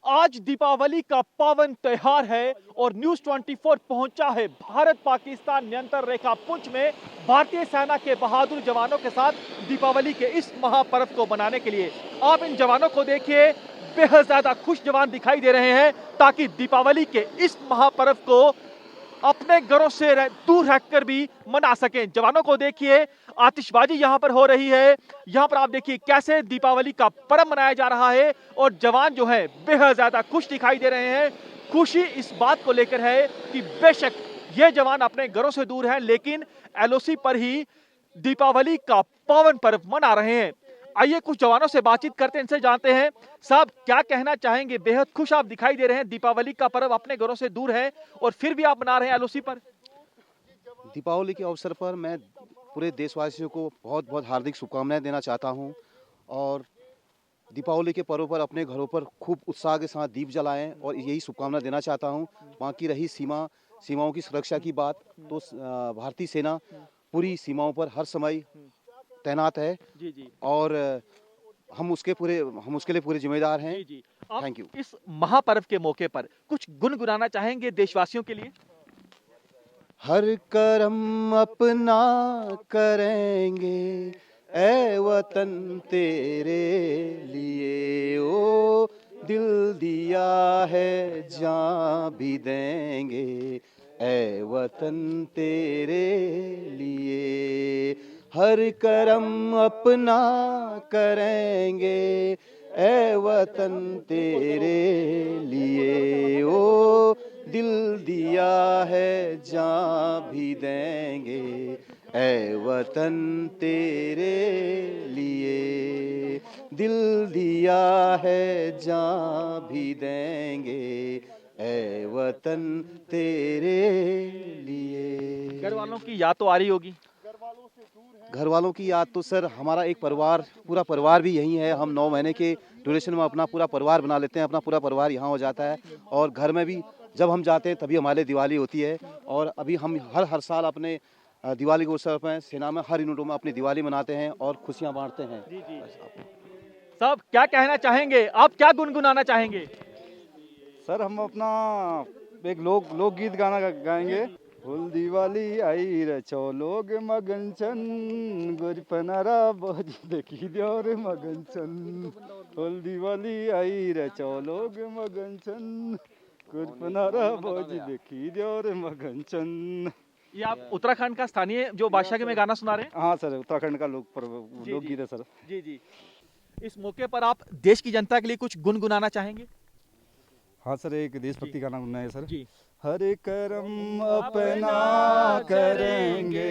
आज दीपावली का पावन त्योहार है और न्यूज 24 पहुंचा है भारत पाकिस्तान नियंत्रण रेखा पुंछ में भारतीय सेना के बहादुर जवानों के साथ दीपावली के इस महापर्व को मनाने के लिए। आप इन जवानों को देखिए, बेहद ज्यादा खुश जवान दिखाई दे रहे हैं ताकि दीपावली के इस महापर्व को अपने घरों से दूर रहकर भी मना सकें। जवानों को देखिए, आतिशबाजी यहां पर हो रही है। यहां पर आप देखिए कैसे दीपावली का पर्व मनाया जा रहा है और जवान जो है बेहद ज्यादा खुश दिखाई दे रहे हैं। खुशी इस बात को लेकर है कि बेशक ये जवान अपने घरों से दूर हैं, लेकिन एलओसी पर ही दीपावली का पावन पर्व मना रहे हैं। आइए कुछ जवानों से बातचीत करते हैं, इनसे जानते हैं साहब क्या कहना चाहेंगे। बेहद खुश आप दिखाई दे रहे हैं, दीपावली का पर्व अपने घरों से दूर है और फिर भी आप मना रहे हैं एलओसी पर। दीपावली के अवसर पर मैं पूरे देशवासियों को बहुत बहुत हार्दिक शुभकामनाएं देना चाहता हूं और दीपावली के पर्व पर अपने घरों पर खूब उत्साह के साथ दीप जलाएं और यही शुभकामना देना चाहता हूं। बाकी रही सीमाओं की सुरक्षा की बात, तो भारतीय सेना पूरी सीमाओं पर हर समय तैनात है जी जी। और हम उसके लिए पूरे जिम्मेदार हैं। जी जी। आप थैंक यू। इस महापर्व के मौके पर कुछ गुनगुनाना चाहेंगे देशवासियों के लिए? हर करम अपना करेंगे ऐ वतन तेरे लिए, ओ दिल दिया है जान भी देंगे ऐ वतन तेरे लिए। हर करम अपना करेंगे ऐ वतन तेरे लिए, ओ दिल दिया है जान भी देंगे ऐ वतन तेरे लिए। दिल दिया है जान भी देंगे ऐ वतन तेरे लिए। घर वालों की याद तो आ रही होगी। घर वालों की याद तो सर, हमारा एक परिवार, पूरा परिवार भी यहीं है। हम 9 महीने के ड्यूरेशन में अपना पूरा परिवार बना लेते हैं, अपना पूरा परिवार यहाँ हो जाता है और घर में भी जब हम जाते हैं तभी हमारे दिवाली होती है। और अभी हम हर साल अपने दिवाली के अवसर पर सेना में हर यूनिटों में अपनी दिवाली मनाते हैं और खुशियाँ बांटते हैं। जी जी। साहब क्या कहना चाहेंगे, आप क्या गुनगुनाना चाहेंगे? सर हम अपना एक लोकगीत गाना गाएंगे। फुल दिवाली आई रे चौलोग मगन चन, गुरपनारा बोझ देखी द्योर मगन चन। फुल दिवाली आई रे चौलोग मगन चन, गुरपनारा बोझ देखी द्योर मगन चन। ये आप उत्तराखंड का स्थानीय जो भाषा के में गाना सुना रहे हैं? हाँ सर, उत्तराखंड का लोकगीत है सर। जी जी। इस मौके पर आप देश की जनता के लिए कुछ गुनगुनाना चाहेंगे? हाँ सर, एक देशभक्ति गाना गुनना है सर। जी। हर करम अपना करेंगे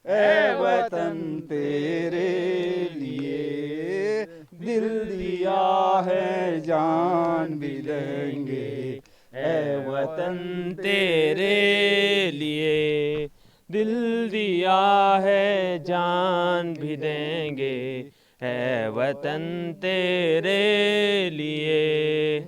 ऐ वतन तेरे लिए, दिल दिया है जान भी देंगे ऐ वतन तेरे लिए। दिल दिया है जान भी देंगे है वतन तेरे लिए।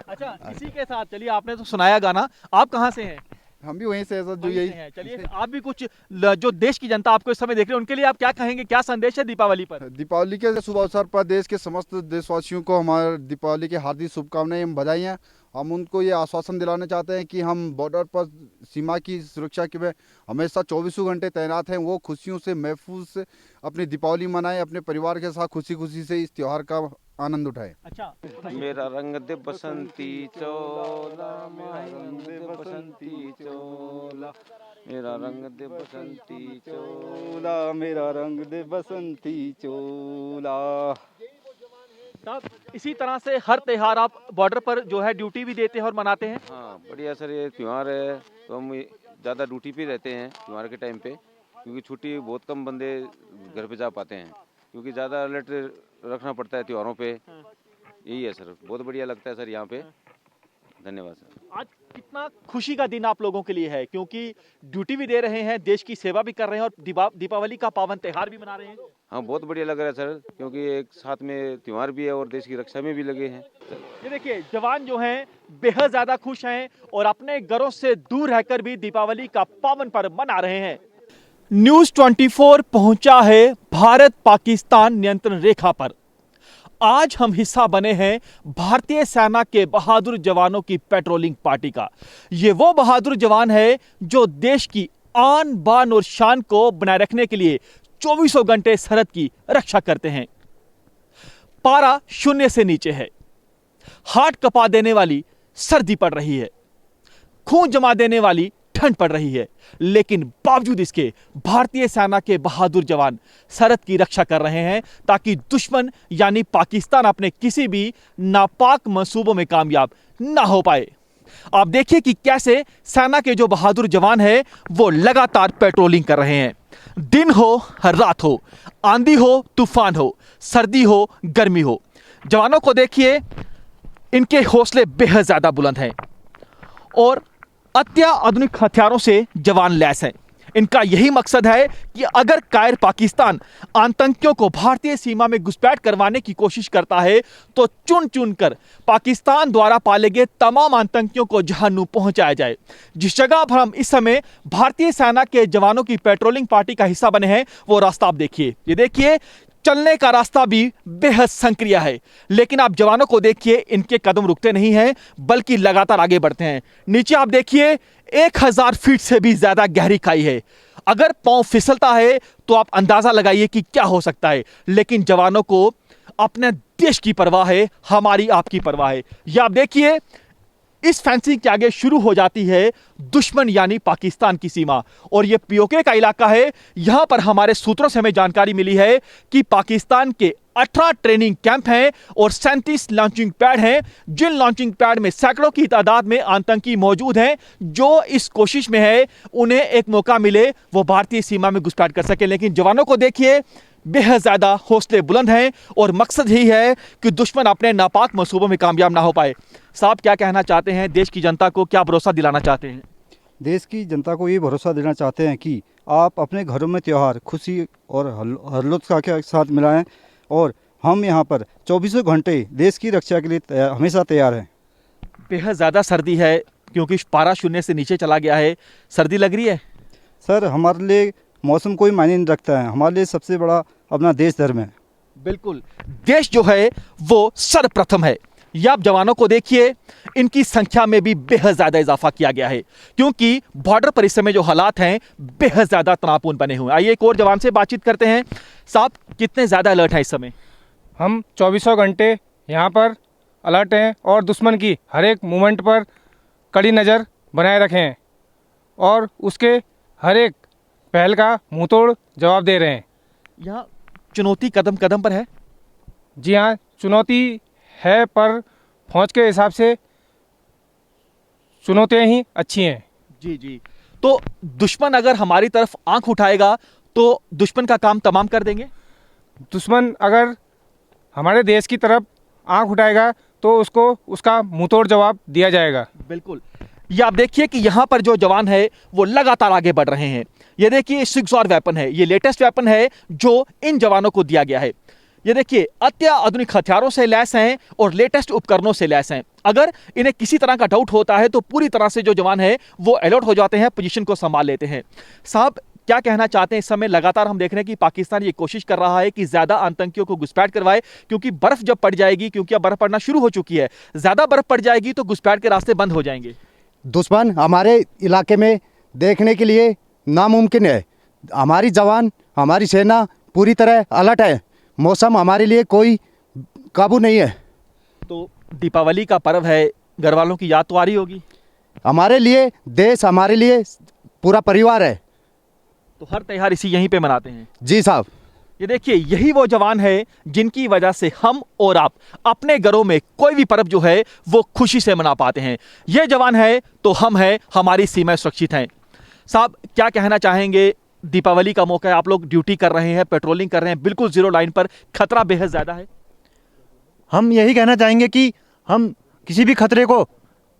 अच्छा, इसी के साथ चलिए, आपने तो सुनाया गाना, आप कहाँ से हैं? हम भी वहीं से है सर, जो वहीं से यही हैं। चलिए आप भी कुछ जो देश की जनता आपको इस समय देख रही है उनके लिए आप क्या कहेंगे, क्या संदेश है दीपावली पर? दीपावली के शुभ अवसर पर देश के समस्त देशवासियों को हमारे दीपावली की हार्दिक शुभकामनाएं एवं बधाइयाँ। हम उनको ये आश्वासन दिलाना चाहते हैं कि हम बॉर्डर पर सीमा की सुरक्षा के में हमेशा 24 घंटे तैनात हैं। वो खुशियों से महफूज से अपनी दीपावली मनाएं, अपने परिवार के साथ खुशी खुशी से इस त्यौहार का आनंद उठाएं। अच्छा, मेरा रंग दे बसंती चोला, मेरा रंग दे बसंती चोला, मेरा रंग दे बसंती चोला, मेरा रंग दे बसंती चोला। साहब इसी तरह से हर त्योहार आप बॉर्डर पर जो है ड्यूटी भी देते हैं और मनाते हैं? हाँ बढ़िया सर, ये त्यौहार है तो हम ज़्यादा ड्यूटी पे रहते हैं त्यौहार के टाइम पे, क्योंकि छुट्टी बहुत कम बंदे घर पे जा पाते हैं, क्योंकि ज़्यादा अलर्ट रखना पड़ता है त्योहारों पे। यही है सर, बहुत बढ़िया लगता है सर यहाँ पे। धन्यवाद सर। आज कितना खुशी का दिन आप लोगों के लिए है, क्योंकि ड्यूटी भी दे रहे हैं, देश की सेवा भी कर रहे हैं और दीपावली का पावन त्योहार भी मना रहे हैं। हाँ बहुत बढ़िया लग रहा है सर, क्योंकि एक साथ में त्यौहार भी है और देश की रक्षा में भी लगे हैं। ये देखिए जवान जो हैं बेहद ज्यादा खुश हैं और अपने घरों से दूर रहकर भी दीपावली का पावन पर्व मना रहे हैं। न्यूज 24 पहुंचा है भारत पाकिस्तान नियंत्रण रेखा पर। आज हम हिस्सा बने हैं भारतीय सेना के बहादुर जवानों की पेट्रोलिंग पार्टी का। ये वो बहादुर जवान है जो देश की आन बान और शान को बनाए रखने के लिए 24 घंटे सरहद की रक्षा करते हैं। पारा शून्य से नीचे है, हार्ट कपा देने वाली सर्दी पड़ रही है, खून जमा देने वाली ठंड पड़ रही है, लेकिन बावजूद इसके भारतीय सेना के बहादुर जवान सरहद की रक्षा कर रहे हैं ताकि दुश्मन यानी पाकिस्तान अपने किसी भी नापाक मंसूबों में कामयाब ना हो पाए। आप देखिए कि कैसे सेना के जो बहादुर जवान हैं वो लगातार पेट्रोलिंग कर रहे हैं। दिन हो रात हो, आंधी हो तूफान हो, सर्दी हो गर्मी हो, जवानों को देखिए, इनके हौसले बेहद ज्यादा बुलंद हैं और अत्याधुनिक हथियारों से जवान लैस हैं। इनका यही मकसद है कि अगर कायर पाकिस्तान आतंकियों को भारतीय सीमा में घुसपैठ करवाने की कोशिश करता है तो चुन चुन कर पाकिस्तान द्वारा पाले गए तमाम आतंकियों को जहान्नू पहुंचाया जाए। जिस जगह पर हम इस समय भारतीय सेना के जवानों की पेट्रोलिंग पार्टी का हिस्सा बने हैं वो रास्ता आप देखिए। ये देखिए, चलने का रास्ता भी बेहद संक्रिय है, लेकिन आप जवानों को देखिए, इनके कदम रुकते नहीं हैं बल्कि लगातार आगे बढ़ते हैं। नीचे आप देखिए, 1000 फीट से भी ज्यादा गहरी खाई है। अगर पांव फिसलता है तो आप अंदाजा लगाइए कि क्या हो सकता है, लेकिन जवानों को अपने देश की परवाह है, हमारी आपकी परवाह है। यह आप देखिए, इस फेंसिंग के आगे शुरू हो जाती है दुश्मन यानी पाकिस्तान की सीमा और यह पीओके का इलाका है। यहां पर हमारे सूत्रों से हमें जानकारी मिली है कि पाकिस्तान के 18 ट्रेनिंग कैंप हैं और 37 लॉन्चिंग पैड हैं, जिन लॉन्चिंग पैड में सैकड़ों की तादाद में आतंकी मौजूद हैं जो इस कोशिश में है उन्हें एक मौका मिले वो भारतीय सीमा में घुसपैठ कर सके। लेकिन जवानों को देखिए, बेहद ज्यादा हौसले बुलंद हैं और मकसद यही है कि दुश्मन अपने नापाक मंसूबों में कामयाब ना हो पाए। साहब, क्या कहना चाहते हैं, देश की जनता को क्या भरोसा दिलाना चाहते हैं? देश की जनता को ये भरोसा देना चाहते हैं कि आप अपने घरों में त्यौहार खुशी और हर्षोल्लास के साथ मिलाएं और हम यहाँ पर 24 घंटे देश की रक्षा के लिए हमेशा तैयार हैं। बेहद ज़्यादा सर्दी है क्योंकि पारा शून्य से नीचे चला गया है। सर्दी लग रही है? सर, हमारे लिए मौसम कोई मायने नहीं रखता है, हमारे लिए सबसे बड़ा अपना देश धर्म है। बिल्कुल, देश जो है वो सर्वप्रथम है। ये आप जवानों को देखिए, इनकी संख्या में भी बेहद ज्यादा इजाफा किया गया है क्योंकि बॉर्डर पर इस समय जो हालात हैं बेहद ज्यादा तनावपूर्ण बने हुए हैं। आइए एक और जवान से बातचीत करते हैं। साहब, कितने ज्यादा अलर्ट हैं इस समय? हम 24 घंटे यहाँ पर अलर्ट हैं और दुश्मन की हर एक मूवमेंट पर कड़ी नज़र बनाए रखे हैं और उसके हर एक पहल का मुंहतोड़ जवाब दे रहे हैं। यहाँ चुनौती कदम कदम पर है? जी हाँ, चुनौती है, पर फौज के हिसाब से चुनौतियाँ ही अच्छी हैं। जी जी, तो दुश्मन अगर हमारी तरफ आंख उठाएगा तो दुश्मन का काम तमाम कर देंगे? दुश्मन अगर हमारे देश की तरफ आंख उठाएगा तो उसको उसका मुंहतोड़ जवाब दिया जाएगा। बिल्कुल, ये आप देखिए कि यहाँ पर जो जवान है वो लगातार आगे बढ़ रहे हैं। ये देखिए, 6 वेपन है, ये लेटेस्ट वेपन है जो इन जवानों को दिया गया है। ये देखिए, अत्याधुनिक हथियारों से लैस हैं और लेटेस्ट उपकरणों से लैस हैं। अगर इन्हें किसी तरह का डाउट होता है तो पूरी तरह से जो जवान है वो अलर्ट हो जाते हैं, पोजीशन को संभाल लेते हैं। साहब, क्या कहना चाहते हैं? इस समय लगातार हम देख रहे हैं कि पाकिस्तान ये कोशिश कर रहा है कि ज्यादा आतंकियों को घुसपैठ करवाए क्योंकि बर्फ जब पड़ जाएगी, क्योंकि अब बर्फ पड़ना शुरू हो चुकी है, ज्यादा बर्फ पड़ जाएगी तो घुसपैठ के रास्ते बंद हो जाएंगे। दुश्मन हमारे इलाके में देखने के लिए नामुमकिन है। हमारी जवान, हमारी सेना पूरी तरह अलर्ट है। मौसम हमारे लिए कोई काबू नहीं है। तो दीपावली का पर्व है, घर वालों की याद तो आ रही होगी? हमारे लिए देश, हमारे लिए पूरा परिवार है। तो हर त्योहार इसी यहीं पे मनाते हैं? जी साहब। ये देखिए, यही वो जवान है जिनकी वजह से हम और आप अपने घरों में कोई भी पर्व जो है वो खुशी से मना पाते हैं। ये जवान है तो हम हैं, हमारी सीमाएं सुरक्षित हैं। साहब, क्या कहना चाहेंगे? दीपावली का मौका है, आप लोग ड्यूटी कर रहे हैं, पेट्रोलिंग कर रहे हैं, बिल्कुल जीरो लाइन पर, खतरा बेहद ज्यादा है। हम यही कहना चाहेंगे कि हम किसी भी खतरे को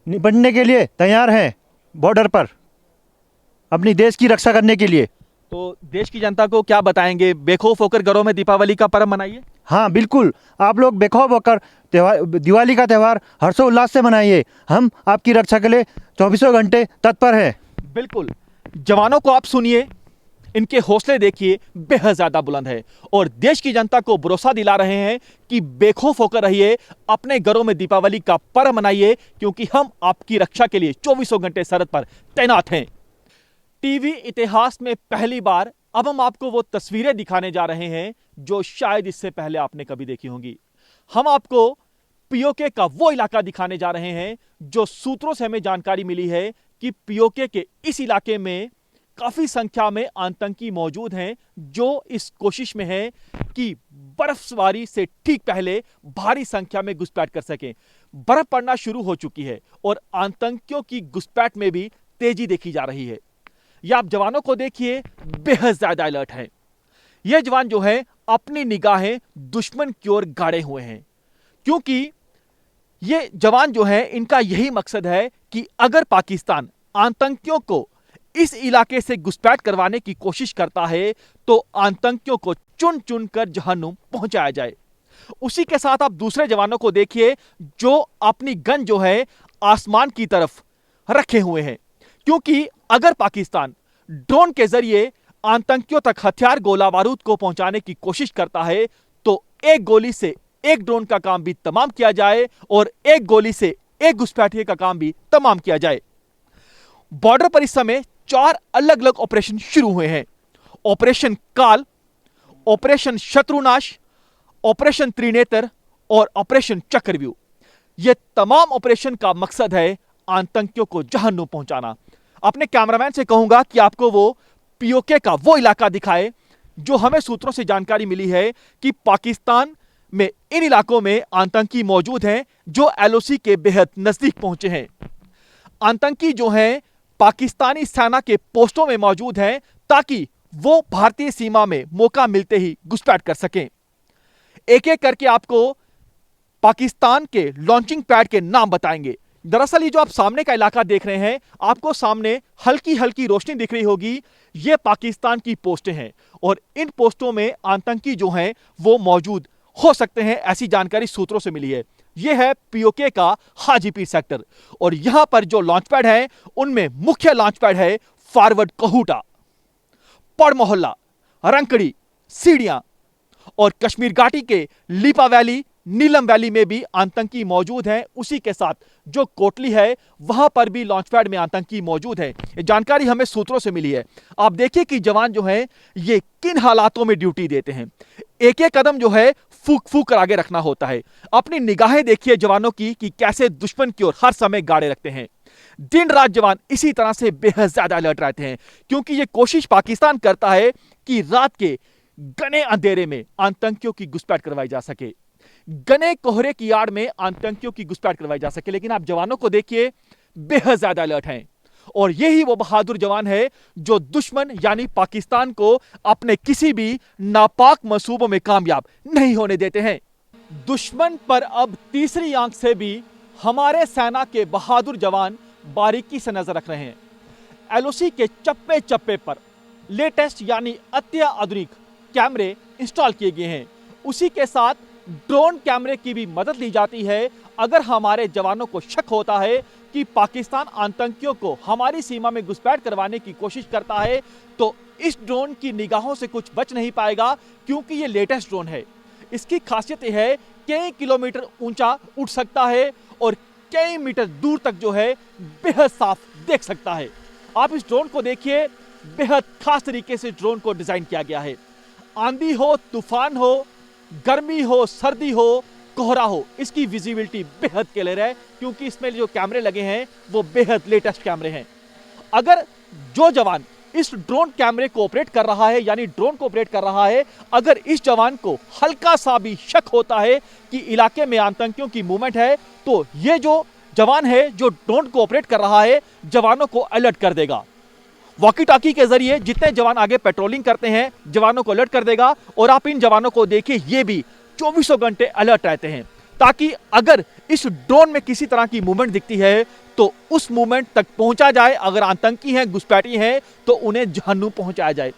निपटने के लिए तैयार हैं, बॉर्डर पर अपनी देश की रक्षा करने के लिए। तो देश की जनता को क्या बताएंगे? बेखौफ होकर घरों में दीपावली का पर्व मनाइए। हाँ बिल्कुल, आप लोग बेखौफ होकर त्यौहार, दिवाली का त्यौहार हर्षोल्लास से मनाइए। हम आपकी रक्षा के लिए 24 घंटे तत्पर हैं। बिल्कुल, जवानों को आप सुनिए, इनके हौसले देखिए बेहद ज्यादा बुलंद है और देश की जनता को भरोसा दिला रहे हैं कि बेखौफ होकर रहिए, अपने घरों में दीपावली का पर्व मनाइए, क्योंकि हम आपकी रक्षा के लिए 24 घंटे सरहद पर तैनात हैं। टीवी इतिहास में पहली बार अब हम आपको वो तस्वीरें दिखाने जा रहे हैं जो शायद इससे पहले आपने कभी देखी होंगी। हम आपको पीओके का वो इलाका दिखाने जा रहे हैं जो सूत्रों से हमें जानकारी मिली है कि पीओके के इस इलाके में काफी संख्या में आतंकी मौजूद हैं जो इस कोशिश में हैं कि बर्फबारी से ठीक पहले भारी संख्या में घुसपैठ कर सकें। बर्फ पड़ना शुरू हो चुकी है और आतंकियों की घुसपैठ में भी तेजी देखी जा रही है। यह आप जवानों को देखिए, बेहद ज्यादा अलर्ट है। यह जवान जो है अपनी निगाहें दुश्मन की ओर गाड़े हुए हैं, क्योंकि ये जवान जो है इनका यही मकसद है कि अगर पाकिस्तान आतंकियों को इस इलाके से घुसपैठ करवाने की कोशिश करता है तो आतंकियों को चुन चुन कर जहन्नुम पहुंचाया जाए। उसी के साथ आप दूसरे जवानों को देखिए जो अपनी गन जो है आसमान की तरफ रखे हुए हैं, क्योंकि अगर पाकिस्तान ड्रोन के जरिए आतंकियों तक हथियार गोला बारूद को पहुंचाने की कोशिश करता है तो एक गोली से एक ड्रोन का काम भी तमाम किया जाए और एक गोली से एक घुसपैठिए का काम भी तमाम किया जाए। बॉर्डर पर इस समय 4 अलग अलग ऑपरेशन शुरू हुए हैं। ऑपरेशन काल, ऑपरेशन शत्रुनाश, ऑपरेशन त्रिनेत्र और ऑपरेशन चक्रव्यूह। यह तमाम ऑपरेशन का मकसद है आतंकियों को जहन्नुम पहुंचाना। अपने कैमरामैन से कहूंगा कि आपको वो पीओके का वो इलाका दिखाए जो हमें सूत्रों से जानकारी मिली है कि पाकिस्तान में इन इलाकों में आतंकी मौजूद हैं जो एलओसी के बेहद नजदीक पहुंचे हैं। आतंकी जो हैं पाकिस्तानी सेना के पोस्टों में मौजूद हैं ताकि वो भारतीय सीमा में मौका मिलते ही घुसपैठ कर सकें। एक एक करके आपको पाकिस्तान के लॉन्चिंग पैड के नाम बताएंगे। दरअसल ये जो आप सामने का इलाका देख रहे हैं, आपको सामने हल्की हल्की रोशनी दिख रही होगी, ये पाकिस्तान की पोस्टें हैं और इन पोस्टों में आतंकी जो हैं वो मौजूद हो सकते हैं, ऐसी जानकारी सूत्रों से मिली है। यह है पीओके का हाजीपीर सेक्टर और यहां पर जो लॉन्च पैड है उनमें मुख्य लॉन्च पैड है फॉरवर्ड कहूटा, पड़ मोहल्ला, रंकड़ी, सीढ़ियां और कश्मीर घाटी के लीपा वैली, नीलम वैली में भी आतंकी मौजूद हैं। उसी के साथ जो कोटली है वहां पर भी लॉन्च पैड में आतंकी मौजूद है। ये जानकारी हमें सूत्रों से मिली है। आप देखिए कि जवान जो हैं ये किन हालातों में ड्यूटी देते हैं। एक एक कदम जो है फूक फूक कर आगे रखना होता है। अपनी निगाहें देखिए जवानों की कि कैसे दुश्मन की ओर हर समय गाड़े रखते हैं। दिन रात जवान इसी तरह से बेहद ज्यादा अलर्ट रहते हैं, क्योंकि यह कोशिश पाकिस्तान करता है कि रात के घने अंधेरे में आतंकियों की घुसपैठ करवाई जा सके, घने कोहरे की आड़ में आतंकियों की घुसपैठ करवाई जा सके। लेकिन आप जवानों को देखिए, बेहद ज्यादा अलर्ट हैं और यही वो बहादुर जवान है जो दुश्मन यानी पाकिस्तान को अपने किसी भी नापाक मंसूबों में कामयाब नहीं होने देते हैं। दुश्मन पर अब तीसरी आंख से भी हमारे सेना के बहादुर जवान बारीकी से नजर रख रहे हैं। एलओसी के चप्पे चप्पे पर लेटेस्ट यानी अत्याधुनिक कैमरे इंस्टॉल किए गए हैं। उसी के साथ ड्रोन कैमरे की भी मदद ली जाती है। अगर हमारे जवानों को शक होता है कि पाकिस्तान आतंकियों को हमारी सीमा में घुसपैठ करवाने की कोशिश करता है तो इस ड्रोन की निगाहों से कुछ बच नहीं पाएगा, क्योंकि ये लेटेस्ट ड्रोन है। इसकी खासियत यह है कई किलोमीटर ऊंचा उड़ सकता है और कई मीटर दूर तक जो है बेहद साफ देख सकता है। आप इस ड्रोन को देखिए, बेहद खास तरीके से ड्रोन को डिजाइन किया गया है। आंधी हो, तूफान हो, गर्मी हो, सर्दी हो, कोहरा हो, इसकी विजिबिलिटी बेहद क्लियर है, क्योंकि इसमें जो कैमरे लगे हैं वो बेहद लेटेस्ट कैमरे हैं। अगर जो जवान इस ड्रोन कैमरे को ऑपरेट कर रहा है यानी ड्रोन को ऑपरेट कर रहा है, अगर इस जवान को हल्का सा भी शक होता है कि इलाके में आतंकियों की मूवमेंट है तो ये जो जवान है जो ड्रोन को ऑपरेट कर रहा है जवानों को अलर्ट कर देगा। वॉकी टॉकी के जरिए जितने जवान आगे पेट्रोलिंग करते हैं जवानों को अलर्ट कर देगा और आप इन जवानों को देखिए, ये भी 24 घंटे अलर्ट रहते हैं ताकि अगर इस ड्रोन में किसी तरह की मूवमेंट दिखती है तो उस मूवमेंट तक पहुंचा जाए। अगर आतंकी हैं, घुसपैठी हैं तो उन्हें जहन्नुम पहुंचाया जाए।